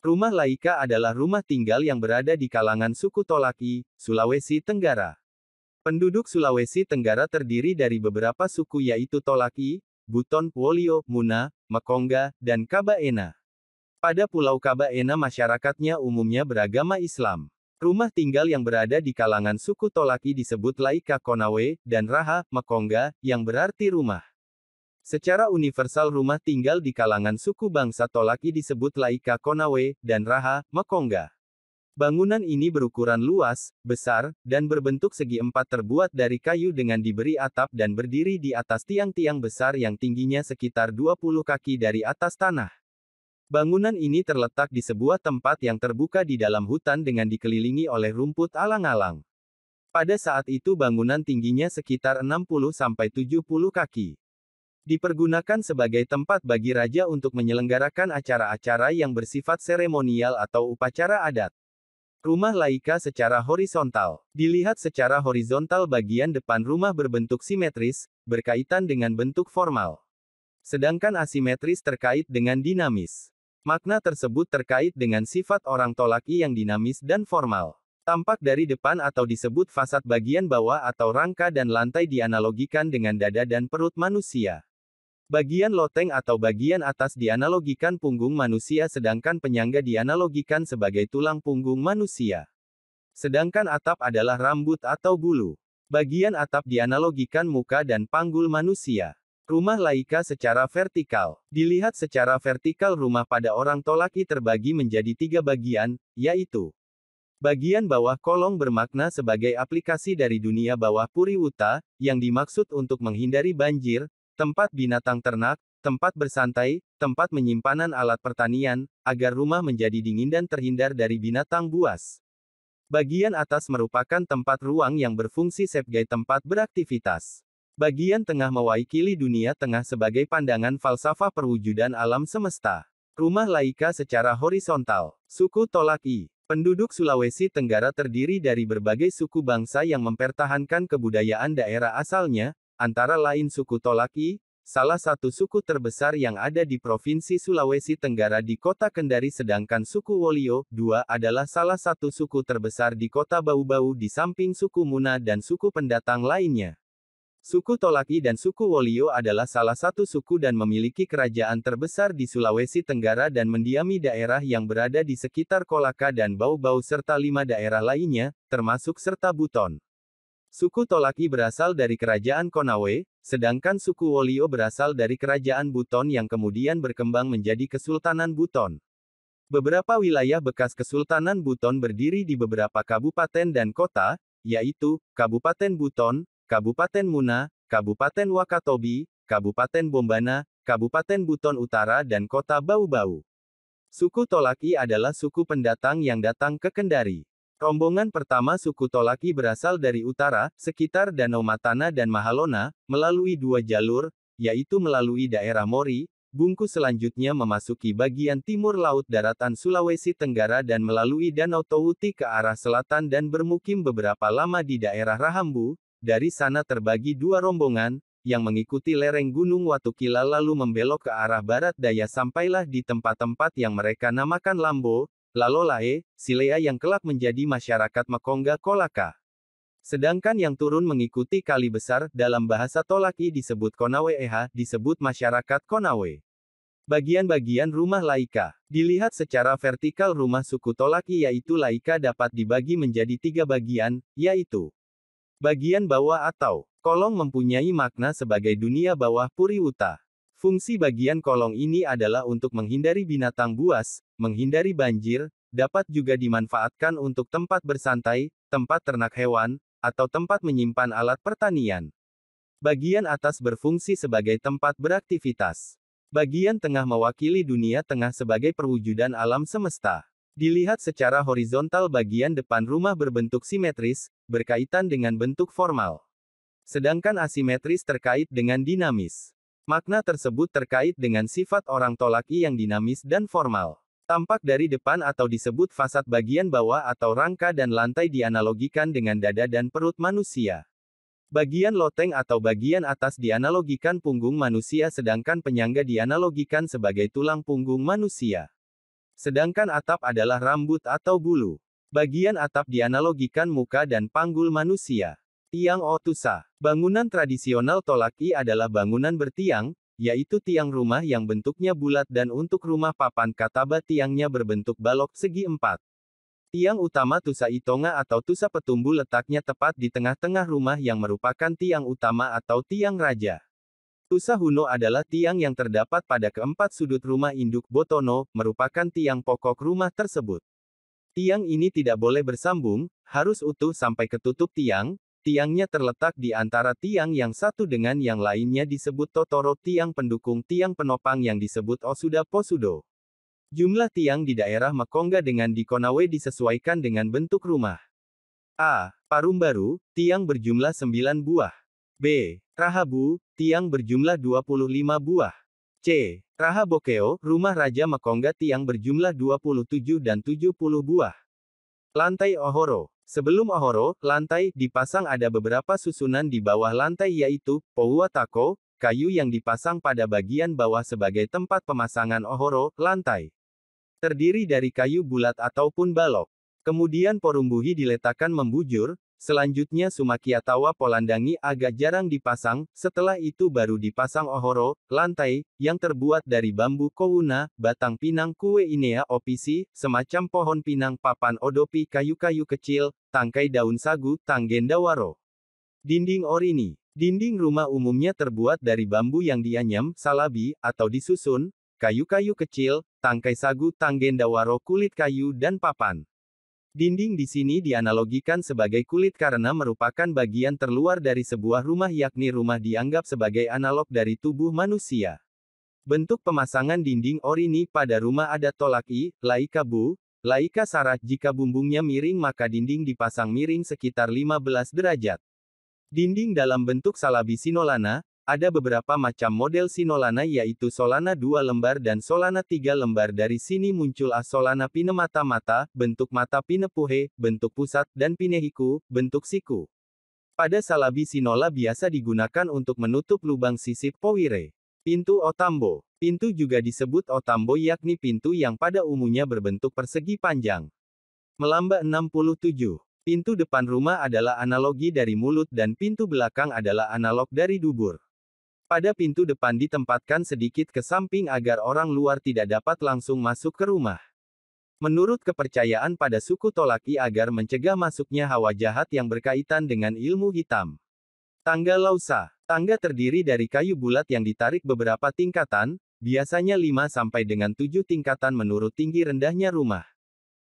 Rumah Laika adalah rumah tinggal yang berada di kalangan suku Tolaki, Sulawesi Tenggara. Penduduk Sulawesi Tenggara terdiri dari beberapa suku yaitu Tolaki, Buton, Wolio, Muna, Mekongga, dan Kabaena. Pada Pulau Kabaena masyarakatnya umumnya beragama Islam. Rumah tinggal yang berada di kalangan suku Tolaki disebut Laika Konawe, dan Raha, Mekongga, yang berarti rumah. Secara universal rumah tinggal di kalangan suku bangsa Tolaki disebut Laika Konawe, dan Raha, Mekongga. Bangunan ini berukuran luas, besar, dan berbentuk segi empat terbuat dari kayu dengan diberi atap dan berdiri di atas tiang-tiang besar yang tingginya sekitar 20 kaki dari atas tanah. Bangunan ini terletak di sebuah tempat yang terbuka di dalam hutan dengan dikelilingi oleh rumput alang-alang. Pada saat itu bangunan tingginya sekitar 60-70 kaki. Dipergunakan sebagai tempat bagi raja untuk menyelenggarakan acara-acara yang bersifat seremonial atau upacara adat. Rumah Laika secara horizontal. Dilihat secara horizontal bagian depan rumah berbentuk simetris, berkaitan dengan bentuk formal. Sedangkan asimetris terkait dengan dinamis. Makna tersebut terkait dengan sifat orang Tolaki yang dinamis dan formal. Tampak dari depan atau disebut fasad bagian bawah atau rangka dan lantai dianalogikan dengan dada dan perut manusia. Bagian loteng atau bagian atas dianalogikan punggung manusia sedangkan penyangga dianalogikan sebagai tulang punggung manusia. Sedangkan atap adalah rambut atau bulu. Bagian atap dianalogikan muka dan panggul manusia. Rumah Laika secara vertikal. Dilihat secara vertikal rumah pada orang Tolaki terbagi menjadi 3 bagian, yaitu bagian bawah kolong bermakna sebagai aplikasi dari dunia bawah Puriwuta, yang dimaksud untuk menghindari banjir, tempat binatang ternak, tempat bersantai, tempat menyimpanan alat pertanian, agar rumah menjadi dingin dan terhindar dari binatang buas. Bagian atas merupakan tempat ruang yang berfungsi sebagai tempat beraktivitas. Bagian tengah mewakili dunia tengah sebagai pandangan falsafah perwujudan alam semesta. Rumah Laika secara horizontal. Suku Tolaki. Penduduk Sulawesi Tenggara terdiri dari berbagai suku bangsa yang mempertahankan kebudayaan daerah asalnya, antara lain suku Tolaki, salah satu suku terbesar yang ada di Provinsi Sulawesi Tenggara di Kota Kendari sedangkan suku Wolio, 2 adalah salah satu suku terbesar di Kota Bau-Bau di samping suku Muna dan suku pendatang lainnya. Suku Tolaki dan suku Wolio adalah salah satu suku dan memiliki kerajaan terbesar di Sulawesi Tenggara dan mendiami daerah yang berada di sekitar Kolaka dan Bau-Bau serta 5 daerah lainnya, termasuk serta Buton. Suku Tolaki berasal dari kerajaan Konawe, sedangkan suku Wolio berasal dari kerajaan Buton yang kemudian berkembang menjadi Kesultanan Buton. Beberapa wilayah bekas Kesultanan Buton berdiri di beberapa kabupaten dan kota, yaitu Kabupaten Buton, Kabupaten Muna, Kabupaten Wakatobi, Kabupaten Bombana, Kabupaten Buton Utara dan Kota Bau-Bau. Suku Tolaki adalah suku pendatang yang datang ke Kendari. Rombongan pertama suku Tolaki berasal dari utara, sekitar Danau Matana dan Mahalona, melalui 2 jalur, yaitu melalui daerah Mori, bungkus selanjutnya memasuki bagian timur Laut Daratan Sulawesi Tenggara dan melalui Danau Towuti ke arah selatan dan bermukim beberapa lama di daerah Rahambu. Dari sana terbagi 2 rombongan, yang mengikuti lereng Gunung Watukila lalu membelok ke arah barat daya sampailah di tempat-tempat yang mereka namakan Lambo, Lalolae, Silea yang kelak menjadi masyarakat Mekongga Kolaka. Sedangkan yang turun mengikuti kali besar, dalam bahasa Tolaki disebut Konawe Eha, disebut masyarakat Konawe. Bagian-bagian rumah Laika. Dilihat secara vertikal rumah suku Tolaki yaitu Laika dapat dibagi menjadi 3 bagian, yaitu bagian bawah atau kolong mempunyai makna sebagai dunia bawah Puriwuta. Fungsi bagian kolong ini adalah untuk menghindari binatang buas, menghindari banjir, dapat juga dimanfaatkan untuk tempat bersantai, tempat ternak hewan, atau tempat menyimpan alat pertanian. Bagian atas berfungsi sebagai tempat beraktivitas. Bagian tengah mewakili dunia tengah sebagai perwujudan alam semesta. Dilihat secara horizontal bagian depan rumah berbentuk simetris, berkaitan dengan bentuk formal. Sedangkan asimetris terkait dengan dinamis. Makna tersebut terkait dengan sifat orang Tolaki yang dinamis dan formal. Tampak dari depan atau disebut fasad bagian bawah atau rangka dan lantai dianalogikan dengan dada dan perut manusia. Bagian loteng atau bagian atas dianalogikan punggung manusia sedangkan penyangga dianalogikan sebagai tulang punggung manusia. Sedangkan atap adalah rambut atau bulu. Bagian atap dianalogikan muka dan panggul manusia. Tiang Otusa. Bangunan tradisional Tolaki adalah bangunan bertiang, yaitu tiang rumah yang bentuknya bulat dan untuk rumah papan kataba tiangnya berbentuk balok segi empat. Tiang utama Tusa Itonga atau Tusa Petumbu letaknya tepat di tengah-tengah rumah yang merupakan tiang utama atau tiang raja. Tusa Huno adalah tiang yang terdapat pada keempat sudut rumah induk Botono, merupakan tiang pokok rumah tersebut. Tiang ini tidak boleh bersambung, harus utuh sampai ketutup tiang. Tiangnya terletak di antara tiang yang satu dengan yang lainnya disebut Totoro, tiang pendukung tiang penopang yang disebut Osuda Posudo. Jumlah tiang di daerah Mekongga dengan di Konawe disesuaikan dengan bentuk rumah. A. Parumbaru, tiang berjumlah 9 buah. B. Rahabu, tiang berjumlah 25 buah. C. Rahabokeo, rumah Raja Mekongga tiang berjumlah 27 dan 70 buah. Lantai Ohoro. Sebelum Ohoro, lantai, dipasang ada beberapa susunan di bawah lantai yaitu, Pouatako, kayu yang dipasang pada bagian bawah sebagai tempat pemasangan Ohoro, lantai. Terdiri dari kayu bulat ataupun balok. Kemudian porumbuhi diletakkan membujur, selanjutnya Sumakiatawa Polandangi agak jarang dipasang, setelah itu baru dipasang Ohoro, lantai, yang terbuat dari bambu kouna, batang pinang kue inea opisi, semacam pohon pinang papan odopi kayu-kayu kecil, tangkai daun sagu, tanggendawaro. Dinding orini. Dinding rumah umumnya terbuat dari bambu yang dianyam, salabi, atau disusun, kayu-kayu kecil, tangkai sagu, tanggendawaro, kulit kayu dan papan. Dinding di sini dianalogikan sebagai kulit karena merupakan bagian terluar dari sebuah rumah yakni rumah dianggap sebagai analog dari tubuh manusia. Bentuk pemasangan dinding orini pada rumah adat Tolaki, Laika Bu, Laika Sarat jika bumbungnya miring maka dinding dipasang miring sekitar 15 derajat. Dinding dalam bentuk salabi sinolana. Ada beberapa macam model sinolana yaitu solana 2 lembar dan solana 3 lembar. Dari sini muncul solana pine mata-mata, bentuk mata pine puhe, bentuk pusat, dan pinehiku, bentuk siku. Pada salabi sinola biasa digunakan untuk menutup lubang sisip powire. Pintu otambo. Pintu juga disebut otambo yakni pintu yang pada umumnya berbentuk persegi panjang. Melamba 67. Pintu depan rumah adalah analogi dari mulut dan pintu belakang adalah analog dari dubur. Pada pintu depan ditempatkan sedikit ke samping agar orang luar tidak dapat langsung masuk ke rumah. Menurut kepercayaan pada suku Tolaki agar mencegah masuknya hawa jahat yang berkaitan dengan ilmu hitam. Tangga Lausa. Tangga terdiri dari kayu bulat yang ditarik beberapa tingkatan, biasanya 5 sampai dengan 7 tingkatan menurut tinggi rendahnya rumah.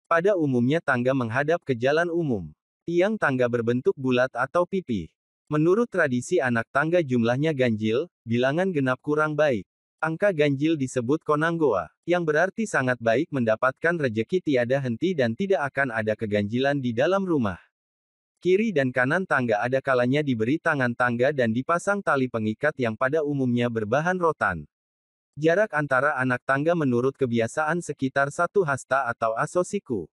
Pada umumnya tangga menghadap ke jalan umum. Tiang tangga berbentuk bulat atau pipih. Menurut tradisi anak tangga jumlahnya ganjil, bilangan genap kurang baik. Angka ganjil disebut konanggoa, yang berarti sangat baik mendapatkan rejeki tiada henti dan tidak akan ada keganjilan di dalam rumah. Kiri dan kanan tangga ada kalanya diberi tangan tangga dan dipasang tali pengikat yang pada umumnya berbahan rotan. Jarak antara anak tangga menurut kebiasaan sekitar 1 hasta atau asosiku.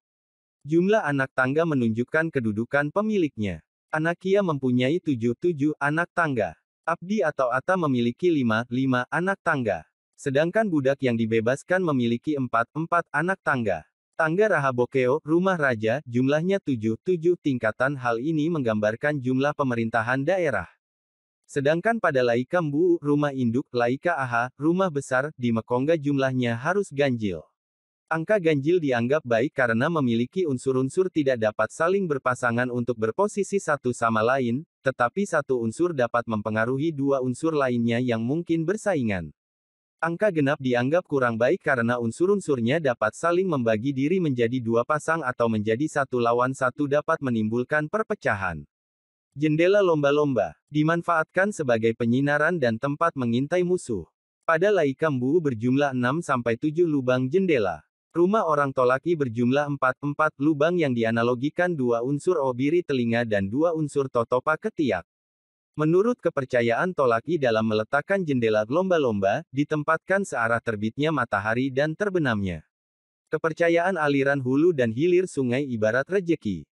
Jumlah anak tangga menunjukkan kedudukan pemiliknya. Anakia mempunyai 7 anak tangga. Abdi atau Ata memiliki 5 anak tangga. Sedangkan budak yang dibebaskan memiliki 4 anak tangga. Tangga Rahabokeo, rumah raja, jumlahnya 7 tingkatan. Hal ini menggambarkan jumlah pemerintahan daerah. Sedangkan pada Laika Mbu, rumah induk, Laika Aha, rumah besar, di Mekongga jumlahnya harus ganjil. Angka ganjil dianggap baik karena memiliki unsur-unsur tidak dapat saling berpasangan untuk berposisi satu sama lain, tetapi satu unsur dapat mempengaruhi 2 unsur lainnya yang mungkin bersaingan. Angka genap dianggap kurang baik karena unsur-unsurnya dapat saling membagi diri menjadi 2 pasang atau menjadi 1 lawan 1 dapat menimbulkan perpecahan. Jendela lomba-lomba dimanfaatkan sebagai penyinaran dan tempat mengintai musuh. Pada Laika Mbu berjumlah 6 sampai 7 lubang jendela. Rumah orang Tolaki berjumlah 4 lubang yang dianalogikan 2 unsur obiri telinga dan 2 unsur totopa ketiak. Menurut kepercayaan Tolaki dalam meletakkan jendela lomba-lomba, ditempatkan searah terbitnya matahari dan terbenamnya. Kepercayaan aliran hulu dan hilir sungai ibarat rejeki.